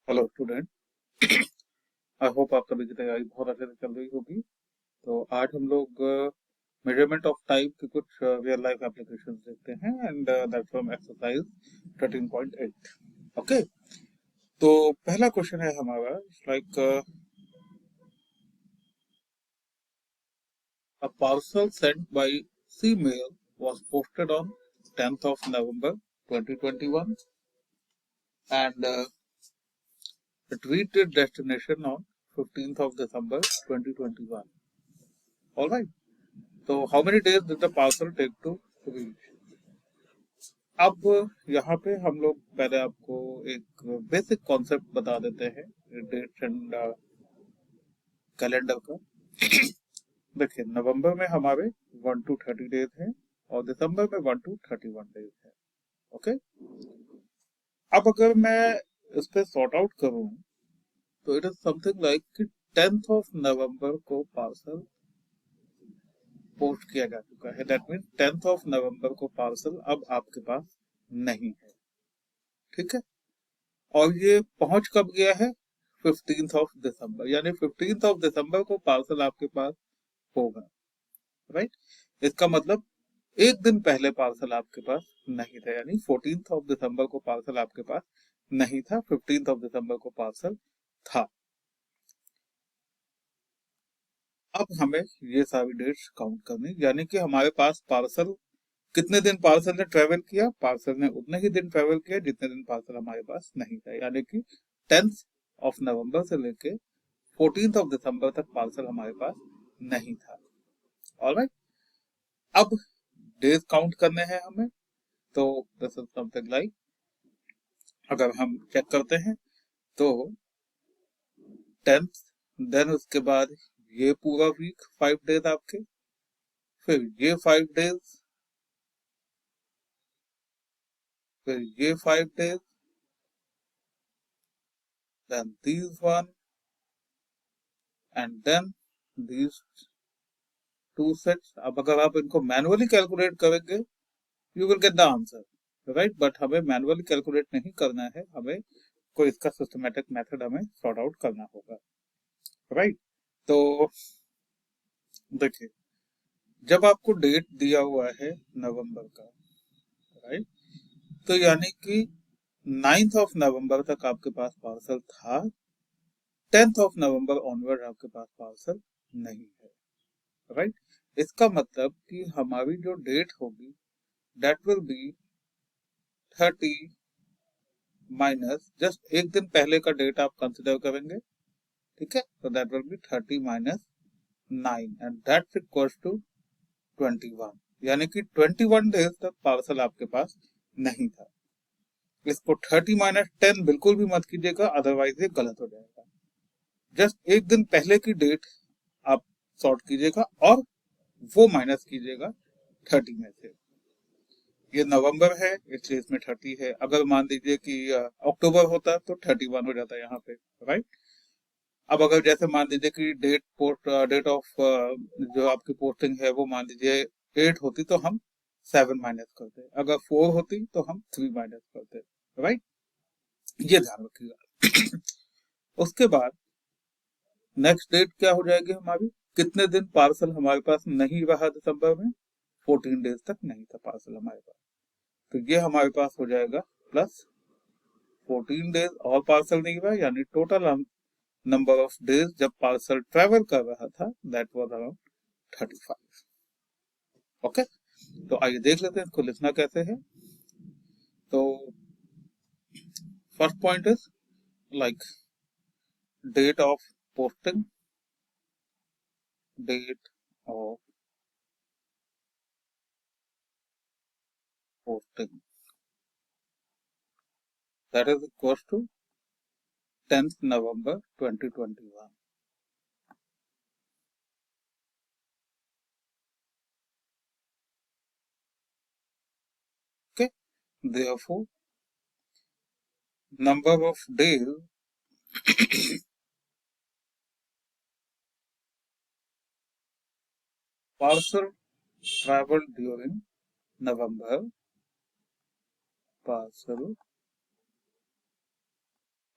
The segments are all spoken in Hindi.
Hello student. आई होप आप सभी की तैयारी बहुत अच्छे से चल रही होगी। तो आज हम लोग मेजरमेंट ऑफ टाइम के कुछ रियल लाइफ एप्लीकेशंस देखते हैं and that from exercise 13.8। Okay, तो पहला क्वेश्चन है हमारा like a parcel sent by sea mail was posted on 10th of November 2021 and it reached its destination on 15th of December 2021. All right. So how many days did the parcel take to reach? अब यहाँ पे हम लोग पहले आपको एक बेसिक कॉन्सेप्ट बता देते हैं डेट एंड कैलेंडर का। देखिए, नवंबर में हमारे 1 to 30 डेज हैं और दिसंबर में 1 to 31 डेज है। ओके, अब अगर मैं इस पे सॉर्ट आउट करूं तो इट इज समथिंग लाइक कि 10th of November को पार्सल पोस्ट किया जा चुका है। That mean 10th of November को पार्सल अब आपके पास नहीं है। ठीक है, और ये पहुंच कब गया है? 15th of December, यानी 15th of December को पार्सल आपके पास होगा। राइट, इसका मतलब एक दिन पहले पार्सल आपके पास नहीं था, यानी 14th of December को पार्सल आपके पास नहीं था, 15th of December को पार्सल था। अब हमें ये सारी डेट्स काउंट करनी, यानी कि हमारे पास पार्सल कितने दिन पार्सल ने ट्रेवल किया? पार्सल ने उतने ही दिन ट्रेवल किया जितने दिन पार्सल हमारे पास नहीं था, यानी कि 10th of November से लेके 14th of December तक पार्सल हमारे पास नहीं था। ऑलराइट, अब डेज काउंट करने हैं हमें। तो दिस इज समथिंग लाइक, अगर हम चेक करते हैं तो 10th, देन उसके बाद ये पूरा वीक 5 डेज आपके, फिर ये 5 डेज, फिर ये 5 days, then these one and then these two sets. अब अगर आप इनको मैनुअली कैलकुलेट करेंगे you will get the answer. Right, but हमें मैनुअली कैलकुलेट नहीं करना है, हमें कोई इसका सिस्टमेटिक मेथड हमें सॉर्ट आउट करना होगा। राइट, तो देखिए, जब आपको डेट दिया हुआ है नवंबर का, राइट, तो यानी कि 9th of November तक आपके पास पार्सल था, 10th of November ऑनवर्ड आपके पास पार्सल नहीं है। राइट, इसका मतलब कि हमारी जो डेट होगी that will be 30 minus just एक दिन पहले का डेट आप कंसिडर करेंगे। ठीक है, तो that will be 30 minus 9 and that's equals to 21, यानी कि 21 डेज तक पार्सल आपके पास नहीं था। इसको 30 माइनस 10 बिल्कुल भी मत कीजिएगा, अदरवाइज ये गलत हो जाएगा। जस्ट एक दिन पहले की डेट आप सॉर्ट कीजिएगा और वो माइनस कीजिएगा 30 में से। ये नवंबर है इसलिए इसमें 30 है। अगर मान लीजिए कि अक्टूबर होता तो 31 हो जाता यहाँ पे। राइट, अब अगर जैसे मान लीजिए कि डेट ऑफ जो आपकी पोस्टिंग है वो मान लीजिए 8 होती तो हम 7 माइनस करते, अगर 4 होती तो हम 3 माइनस करते। राइट, ये ध्यान रखिएगा। उसके बाद नेक्स्ट डेट क्या हो जाएगी हमारी? कितने दिन पार्सल हमारे पास नहीं रहा दिसंबर में? 14 डेज तक नहीं था पार्सल हमारे पास, तो ये हमारे पास हो जाएगा प्लस 14 डेज और पार्सल नहीं हुआ, यानी टोटल नंबर ऑफ डेज जब पार्सल ट्रेवल कर रहा था दैट वाज अराउंड 35। ओके, तो आइए देख लेते हैं इसको लिखना कैसे है। तो first point is like date of posting, date of posting that is equal to 10th November 2021। Okay, therefore number of days parcel traveled during November, parcel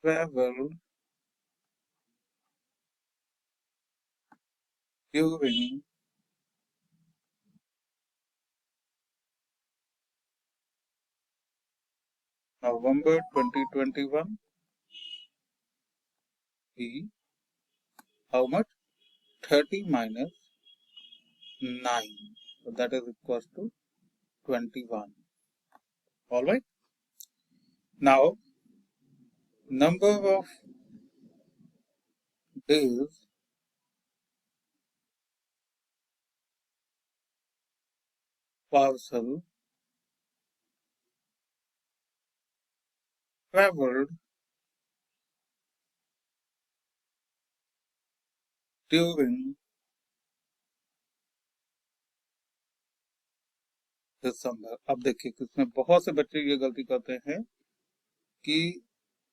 traveled during November 2021 be how much? 30 minus 9. So that is equals to 21. Alright. Now, number of days parcel traveled during दिसंबर। अब देखिए इसमें बहुत से बच्चे ये गलती करते हैं कि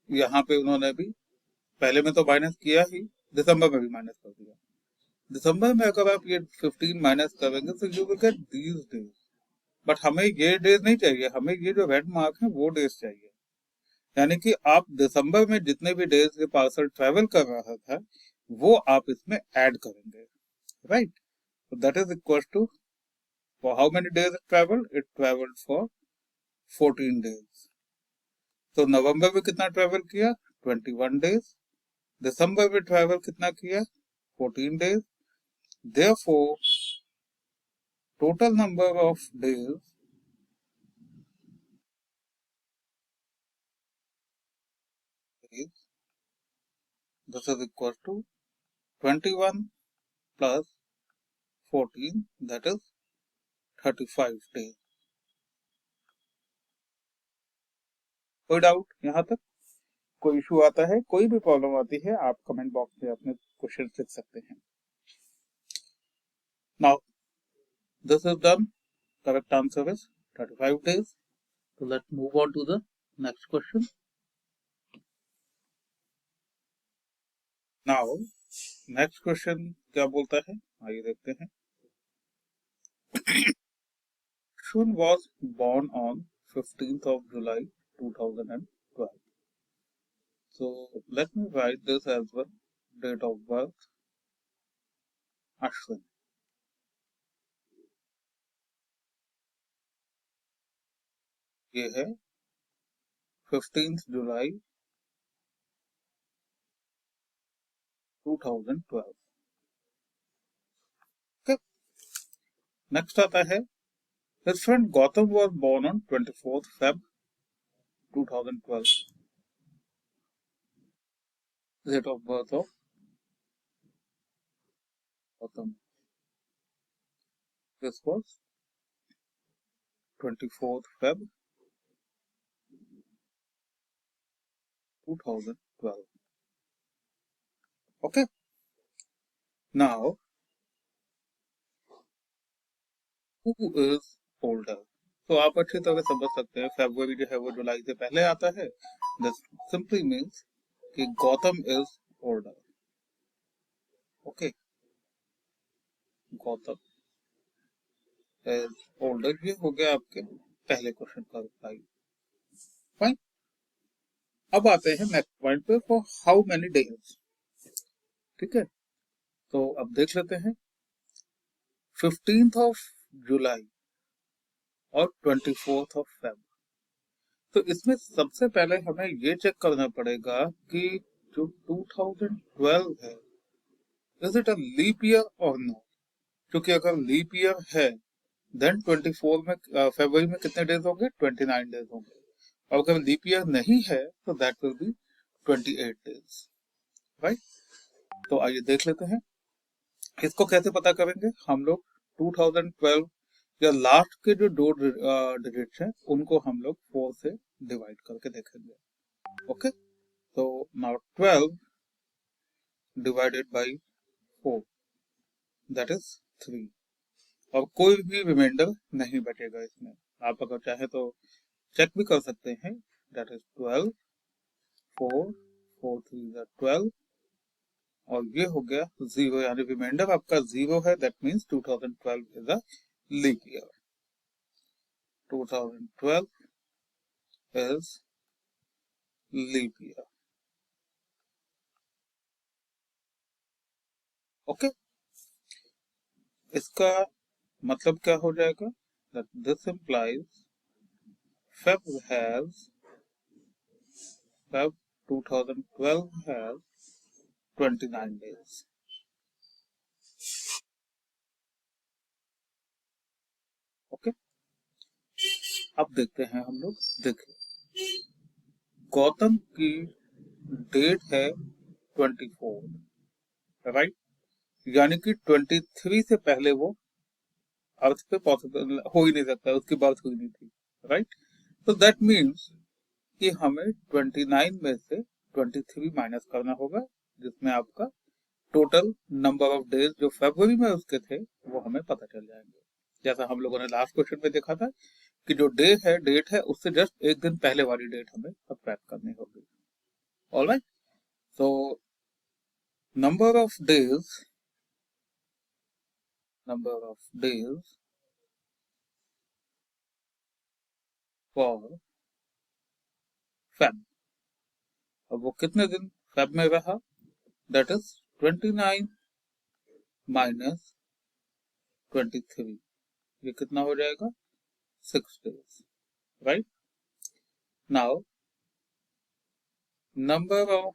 यहाँ पे उन्होंने भी पहले में तो माइनस किया ही, दिसंबर में भी माइनस कर दिया। दिसंबर में अगर आप ये 15 माइनस करेंगे तो you will get these days, but हमें ये डेज नहीं चाहिए, हमें ये जो रेड मार्क है वो डेज चाहिए। यानी कि आप दिसंबर में जितने भी डेज के पार्सल ट्रेवल कर रहा था वो आप इसमें ऐड करेंगे, right? That is equal to for how many days it traveled? It traveled for 14 days. तो नवंबर में कितना ट्रेवल किया? 21 डेज। दिसंबर में ट्रेवल कितना किया? 14 days. Therefore, total number of days is this is equal to 21 plus 14, that is 35 days. कोई डाउट यहाँ तक? कोई इशू आता है, कोई भी प्रॉब्लम आती है, आप कमेंट बॉक्स में अपने क्वेश्चन लिख सकते हैं। Now, this is done. Correct answer is 35 days. So let's move on to the next question. Now, next question क्या बोलता है? आइए देखते हैं। Shun was born on 15th of July 2012. So let me write this as well. Date of birth Ashwin. ये है 15th July 2012. Okay. Next आता है his friend Gautam was born on 24th Feb 2012. Date of birth of Gautam. This was 24th Feb 2012. Okay. Now, who is older? तो आप अच्छी तरह समझ सकते हैं फरवरी जो है वो जुलाई से पहले आता है। दिस सिंपली मीन्स कि Gautam is older. Okay, Gautam is older, ये हो गया आपके पहले क्वेश्चन का रिप्लाई। फाइन। अब आते हैं नेक्स्ट पॉइंट पे, फॉर हाउ मेनी डेज। ठीक है, तो अब देख लेते हैं 15th ऑफ जुलाई और 24th ऑफ फेब। तो इसमें सबसे पहले हमें ये चेक करना पड़ेगा कि जो 2012 है is it a leap year और नो। क्योंकि अगर लीप ईयर है देन 24 में फरवरी में कितने डेज होंगे? 29 डेज होंगे। और अगर लीप ईयर नहीं है तो that will B 28 days, right? तो आइए देख लेते हैं इसको कैसे पता करेंगे। हम लोग 2012 या लास्ट के जो दो डिजिट्स हैं उनको हम लोग 4 से डिवाइड करके देखेंगे। ओके, तो now 12 divided by 4 that is 3, और कोई भी रिमाइंडर नहीं बचेगा इसमें। आप अगर चाहे तो चेक भी कर सकते हैं। दैट इज 12, 4, 4 3 12, और ये हो गया 0, यानी रिमाइंडर आपका 0 है। That means 2012 is a leap year. 2012 is leap year. Okay, इसका मतलब क्या हो जाएगा, that this implies Feb has Feb 2012 has 29 days. Okay, अब देखते हैं हम लोग। देखिए, गौतम की डेट है 24, राइट, यानी कि 23 से पहले वो अर्थ पे पॉसिबल हो ही नहीं सकता, उसकी बर्थ हुई नहीं थी, राइट। तो दैट मीन्स कि हमें 29 में से 23 माइनस करना होगा, जिसमें आपका टोटल नंबर ऑफ डेज जो फरवरी में उसके थे वो हमें पता चल जाएंगे। जैसा हम लोगों ने लास्ट क्वेश्चन में देखा था कि जो डेट है उससे जस्ट एक दिन पहले वाली डेट हमें सब्ट्रैक्ट करनी होगी। Alright, so number of days for Feb, अब वो कितने दिन फेब में रहा, दैट इज 29 माइनस 23, ये कितना हो जाएगा, 6 days, right. Now number of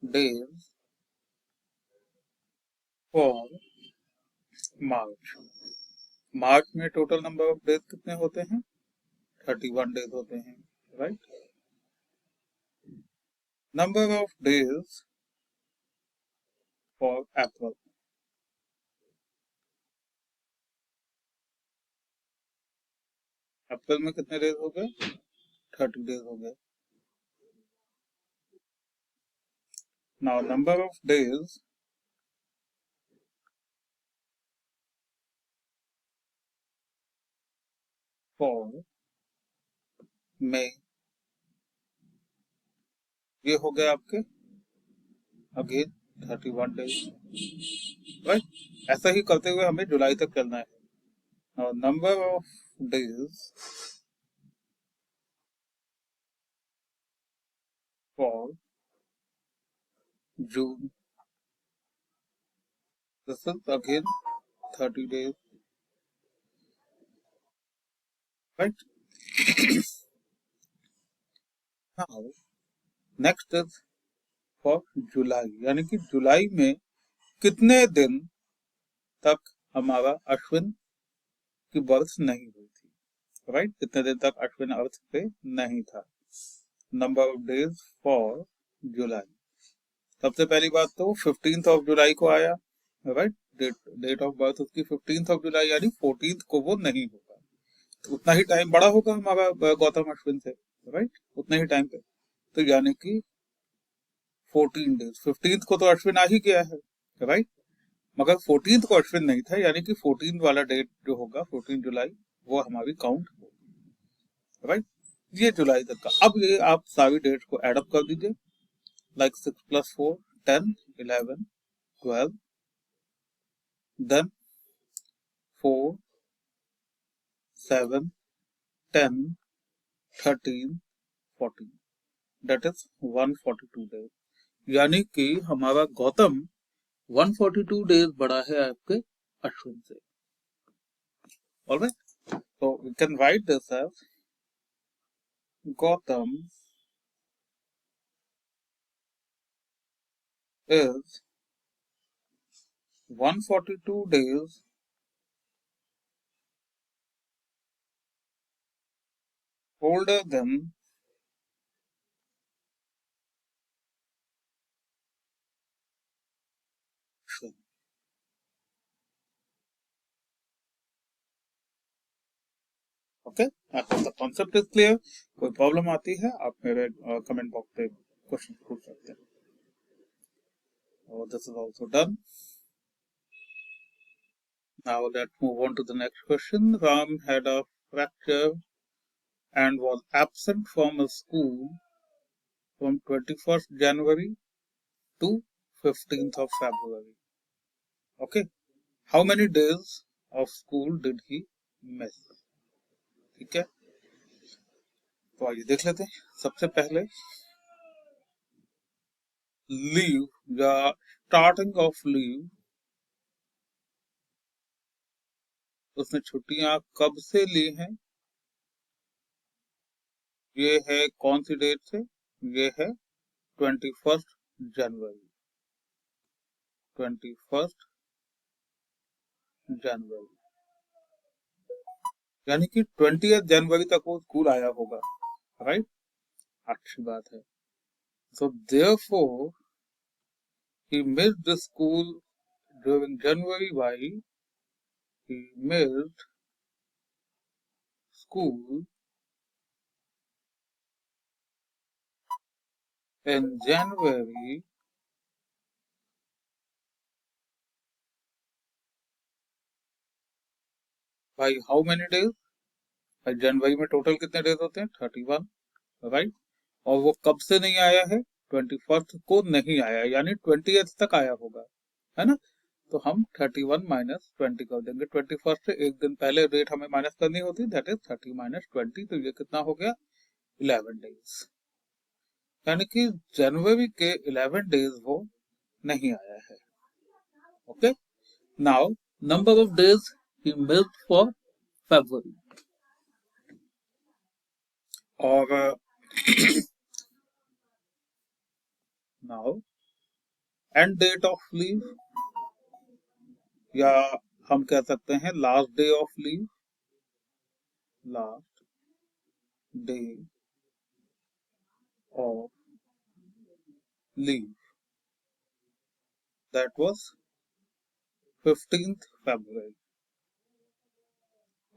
days for March, March में टोटल नंबर ऑफ डेज कितने होते हैं, 31 डेज होते हैं, right. Number of days for April, April में कितने डेज हो गए, 30 डेज हो गए। Now number of days for May, ये हो गए आपके अगेन 31 डेज, राइट। ऐसा ही करते हुए हमें जुलाई तक चलना है। Now number of days for June, this is again 30 days, right? Now next is for जुलाई, यानी कि जुलाई में कितने दिन तक हमारा अश्विन की बर्थ नहीं हुई थी, राइट, कितने दिन तक अश्विन अर्थ पे नहीं था। नंबर ऑफ डेज फॉर जुलाई, सबसे पहली बात तो 15th ऑफ जुलाई को आया, राइट, डेट ऑफ बर्थ उसकी 15th ऑफ जुलाई, यानी 14th को वो नहीं होगा, तो उतना ही टाइम बड़ा होगा हमारा गौतम अश्विन से, राइट, उतने ही टाइम पे, तो यानी कि 14 डेज, 15th को तो अश्विन आ ही गया है, राइट, मगर 14th को अश्विन नहीं था, यानी कि 14 वाला डेट जो होगा 14 जुलाई वो हमारी काउंट होगी, राइट। ये जुलाई तक का। अब ये आप सारी डेट्स को एड अप कर दीजिए, like 6 + 4 10 11 12, then 4 7 10 13 14, that is 142 days, यानी कि हमारा गौतम 142 डेज बड़ा है आपके अश्विन से। Alright, so we can write this as Gautam is 142 days older than Ashwin. Okay, आपको द कॉन्सेप्ट इज क्लियर। कोई प्रॉब्लम आती है आप मेरे कमेंट बॉक्स पे क्वेश्चन पूछ सकते हैं। और this is also done. Now let's move on to the next question. Ram had a fracture and was absent from school from 21st January to 15th of February. Okay, how many days of school did he miss? ठीक है, तो आइए देख लेते हैं। सबसे पहले लीव या स्टार्टिंग ऑफ लीव, उसने छुट्टियां कब से ली हैं, ये है कौन सी डेट से, ये है 21 जनवरी, 21 जनवरी, यानी कि 20 जनवरी तक वो स्कूल आया होगा, राइट। अच्छी बात है। So therefore he missed the school during January. Why? He missed school in January by how many days? भाई जनवरी में टोटल कितने डेज होते हैं, 31, राइट। और वो कब से नहीं आया है, 21 को नहीं आया, यानी 20th तक आया होगा, है ना। तो हम 31 माइनस 20 कर देंगे, 21 से एक दिन पहले डेट हमें माइनस करनी होती है, दैट इज 30 माइनस 20, तो ये कितना हो गया, 11 डेज, यानी कि जनवरी के 11 डेज वो नहीं आया है। Okay, now number of days he missed for February, और now end date of leave, या हम कह सकते हैं last day of leave, last day of leave, that was 15th February।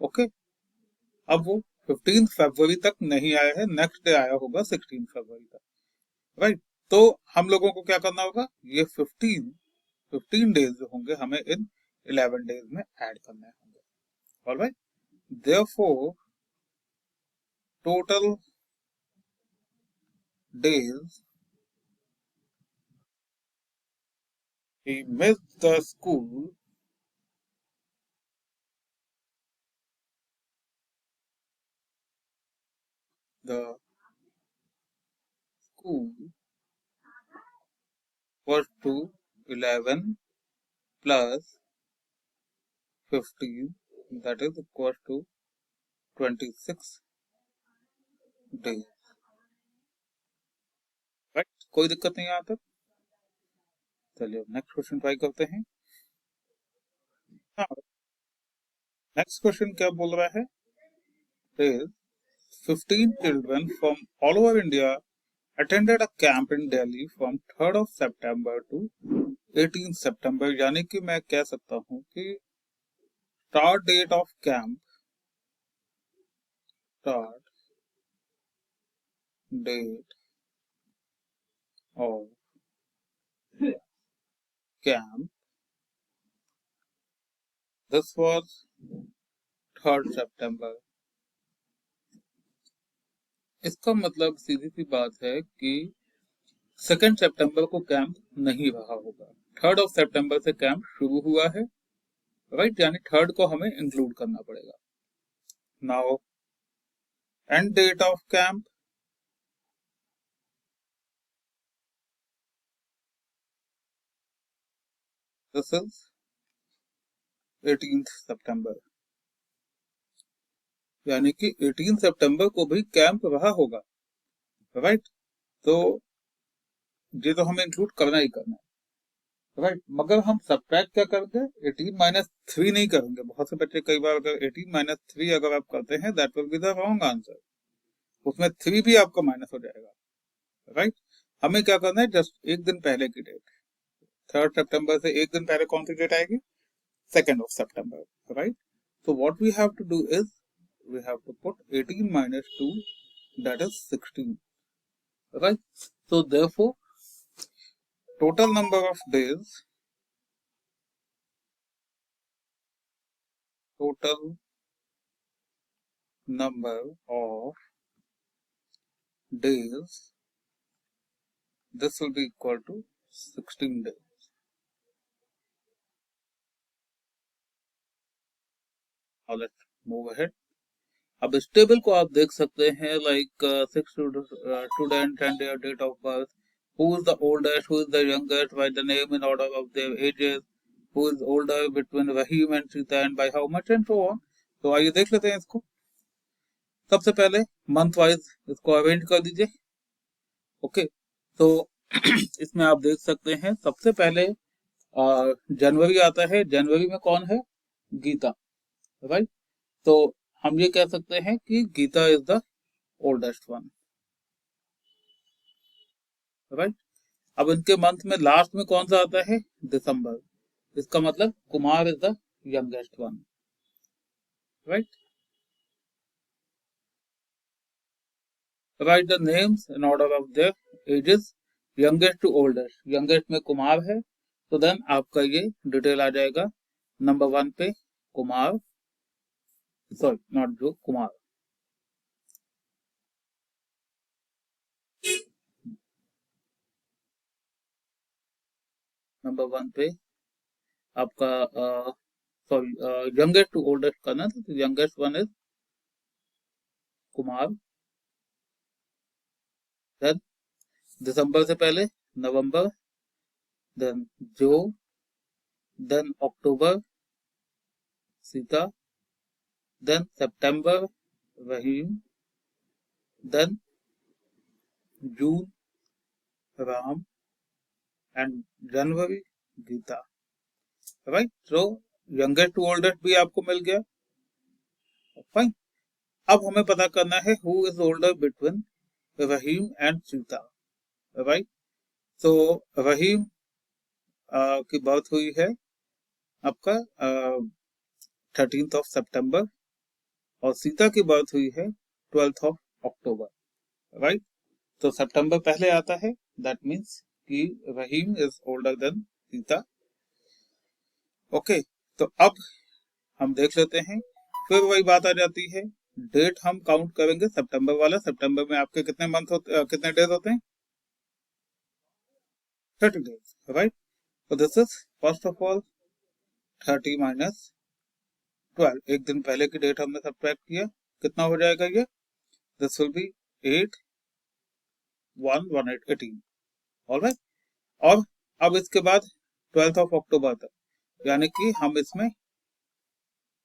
Okay, अब वो 15th February तक नहीं आया है, नेक्स्ट डे आया होगा 16th February तक, राइट। तो हम लोगों को क्या करना होगा, ये 15 डेज जो होंगे हमें इन 11 डेज में ऐड करने होंगे, alright. Therefore total days he missed the school the school was to 11 plus 15, that is equal to 26 days, right. कोई दिक्कत नहीं यहाँ तक। चलिए नेक्स्ट क्वेश्चन ट्राई करते हैं। नेक्स्ट क्वेश्चन क्या बोल रहा है, is 15 children from all over India attended a camp in Delhi from 3rd of September to 18th September, यानी कि मैं कह सकता हूँ कि start date of camp, start date of camp, this was 3rd September। इसका मतलब सीधी सी बात है कि 2nd सितंबर को कैंप नहीं रहा होगा, 3rd of September से कैंप शुरू हुआ है, राइट, यानी 3rd को हमें इंक्लूड करना पड़ेगा। Now end date of camp, this is 18th September, यानी कि 18 सितंबर को भी कैंप रहा होगा, राइट। तो ये तो हमें इंक्लूड करना ही करना है, राइट। मगर हम सब्ट्रैक्ट क्या करेंगे, 18 माइनस 3 नहीं करेंगे। बहुत से बच्चे कई बार अगर 18 माइनस 3 अगर आप करते हैं, that will be the wrong answer, उसमें 3 भी आपका माइनस हो जाएगा, राइट। हमें क्या करना है, जस्ट एक दिन पहले की डेट, 3rd सितंबर से एक दिन पहले कौन सी डेट आएगी, 2nd of September, right? So what we have to do is we have to put 18 minus 2, that is 16, right? So therefore total number of days, total number of days, this will be equal to 16 days. Now let's move ahead. अब इस टेबल को आप देख सकते हैं, like 6 student and their date of birth, who is the oldest, who is the youngest, by the name in order of their ages, who is older between Rahim and Sita and by how much and so on. तो आइए देख लेते हैं इसको। सबसे पहले मंथ वाइज इसको अरेंज कर दीजिए। ओके, तो इसमें आप देख सकते हैं सबसे पहले जनवरी आता है। जनवरी में कौन है? गीता, राइट। तो हम ये कह सकते हैं कि Gita is the oldest one, right. अब इनके मंथ में लास्ट में कौन सा आता है? दिसंबर। इसका मतलब Kumar is the youngest one, right. Right the names in order of their ages, youngest to oldest. Youngest में कुमार है, तो देन आपका ये डिटेल आ जाएगा नंबर 1 पे कुमार, सॉरी नॉट जो, कुमार। नंबर 1 पे आपका सॉरी यंगेस्ट टू ओल्डेस्ट करना था, तो youngest one is Kumar. Then December से पहले नवंबर, देन जो, then October Sita, then September Rahim, then June Ram and January Gita, right. तो यंगेस्ट टू ओल्डेस्ट भी आपको मिल गया, फाइन। अब हमें पता करना है who is older between Rahim and Sita, right. तो रहीम की बर्थ हुई है आपका 13th of September और सीता की बर्थ हुई है 12th of October, राइट। तो सितंबर पहले आता है, दैट मीन्स कि Rahim is older than Sita. Okay, तो अब हम देख लेते हैं, फिर वही बात आ जाती है, डेट हम काउंट करेंगे सितंबर वाला। सितंबर में आपके कितने मंथ होते, कितने डेज होते हैं? 30 डेज, राइट। तो this is first of all 30 minus 12, एक दिन पहले की डेट हमने सब्ट्रैक्ट किया, कितना हो जाएगा ये? This will be 8 1 1 8 18, alright. और अब इसके बाद 12th of October तक, यानी कि हम इसमें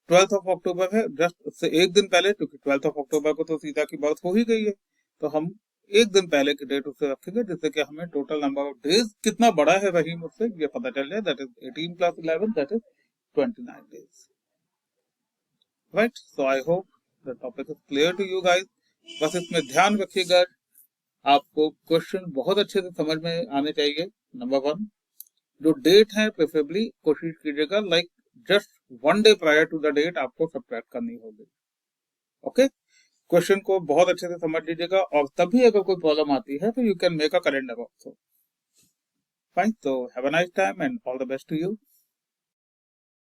12th of October है, जस्ट उससे एक दिन पहले, क्योंकि 12th of October को तो सीता की बर्थ हो ही गई है, तो हम एक दिन पहले की डेट उससे रखेंगे, जिससे कि हमें टोटल नंबर ऑफ डेज कितना बड़ा है रहीम उससे ये पता चल जाए, that is 18 + 11, that is 29 days, right. So I hope the topic is clear to you guys. बस इसमें ध्यान रखिएगा, आपको क्वेश्चन बहुत अच्छे से समझ में आने चाहिए। नंबर 1, जो डेट है प्रेफरेबली कोशिश कीजिएगा like just 1 day prior to the date आपको सब्ट्रैक्ट करनी होगी। ओके, क्वेश्चन को बहुत अच्छे से समझ लीजिएगा, और तभी अगर कोई प्रॉब्लम आती है तो you can make a calendar also, fine. तो have a nice time and all the best to you.